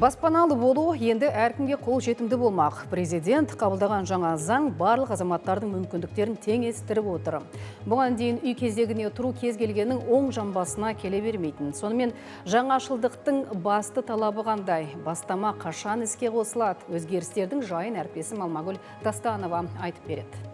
Баспаналы болу енді әркімге қол жетімді болмақ. Президент қабылдаған жаңа заң барлық азаматтардың мүмкіндіктерін теңестіріп отыр. Бұған дейін үй кезегіне тұру кез келгеннің оң жамбасына келе бермейтін. Сонымен жаңашылдықтың басты талабы қандай? Бастама қашан іске қосылады? Өзгерістердің жайын әріптесім Алмагүл Тастанова айтып береді.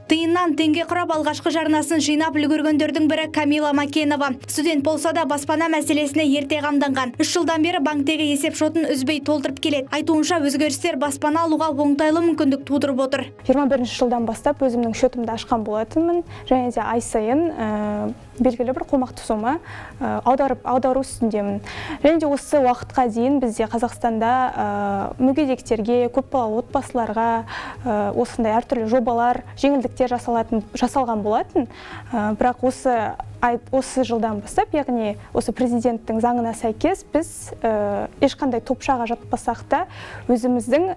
Тиыннан теңге құрап алғашқы жарнасын жинап үлгергендердің бірі Камила Макенова. Студент болса да баспана мәселесіне ерте қамданған. 3 жылдан бері банктегі есеп шотын үзбей толтырып келеді. Айтуынша өзгерістер баспана алуға оңтайлы мүмкіндік тудырып отыр. 21 жылдан бастап өзімнің шотымды ашқан болатынмын. Және де ай сайын белгілі бір қомақты сома аудару үстіндемін. Және де осы уақытқа дейін бізде Қазақстанда мүгедектерге, көпбалалы отбасыларға осындай әртүрлі жобалар, жеңілдіктер жасалған болатын. Бірақ осы жылдан бастап, яғни осы президенттің заңына сәйкес біз ешқандай топшаға жатпасақ та өзіміздің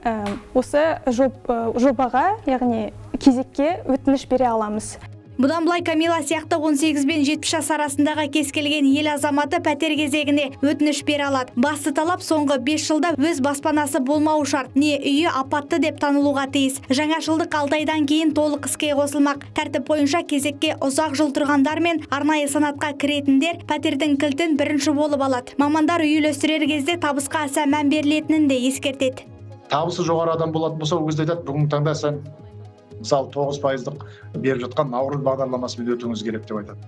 осы жобаға, яғни кезекке өтініш бере аламыз. Бұдан былай Камила сияқты 18 бен 70 жас арасындағы кез келген ел азаматы пәтер кезегіне өтініш бере алады. Басты талап соңғы 5 жылда өз баспанасы болмауы шарт, не үйі апатты деп танылуға тиіс. Жаңашылдық 6 айдан кейін толық іске қосылмақ. Тәртіп бойынша кезекке ұзақ жыл тұрғандар мен арнайы санатқа кіретіндер пәтердің кілтін бірінші болып алады. Мамандар үй үлестірер кезде табысқа аса мән берілетінін де ескертеді. Табысы жоғары адам болатын болса, ол кезде айтады, бүгінгі таңда сен мысалы 9% беріп жатқан Наурыз бағдарламасымен өтуіңіз керек деп айтады.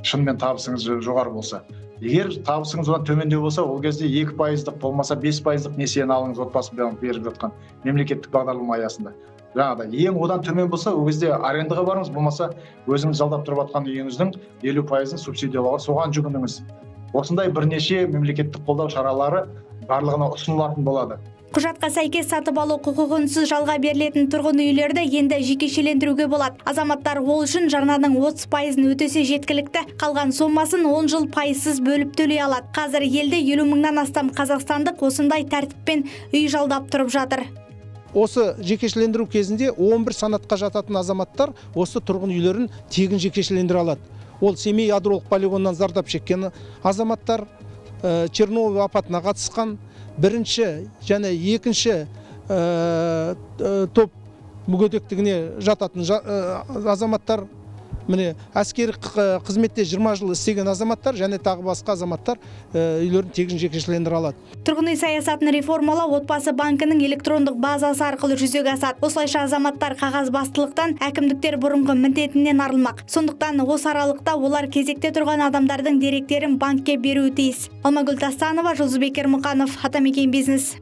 Шынымен табысыңыз жоғары болса. Егер табысыңыз одан төмендеу болса, ол кезде 2% болмаса 5% несиені алыңыз отбасы беріп жатқан мемлекеттік бағдарлама аясында. Жаңағыдай ең одан төмен болса, ол кезде арендаға барыңыз, болмаса өзіңіз жалдап тұрып жатқан үйіңіздің 50%-ын субсидиялауға соған жүгініңіз. Осындай бірнеше мемлекеттік қолдау шаралары барлығына ұсынылатын болады. Құжатқа сәйкес сатып алу құқығынсыз жалға берілетін тұрғын үйлерді енді жекешелендіруге болады. Азаматтар ол үшін жарнаның 30%-ын өтесе жеткілікті, қалған сомасын 10 жыл пайызсыз бөліп төлей алады. Қазір елде 50 мыңнан астам қазақстандық осындай тәртіппен үй жалдап тұрып жатыр. Осы жекешелендіру кезінде 11 санатқа жататын азаматтар осы тұрғын үйлерін тегін жекешелендіре алады. Ол Семей ядролық полигоннан зардап шеккен азаматтар, Чернобыль апатына қатысқан, бірінші және екінші топ мүгедектігіне жататын азаматтар, міне әскери қызметте 20 жыл істеген азаматтар және тағы басқа азаматтар үйлерін тегін жекешелендіре алады. Тұрғын үй саясатын реформалау отбасы банкінің электрондық базасы арқылы жүзеге асады. Осылайша азаматтар қағазбастылықтан, әкімдіктер бұрынғы міндетінен арылмақ. Сондықтан осы аралықта олар кезекте тұрған адамдардың деректерін банкке беруі тиіс. Алмагүл Тастанова, Жұлдызбек Ермұқанов, Атамекен бизнес.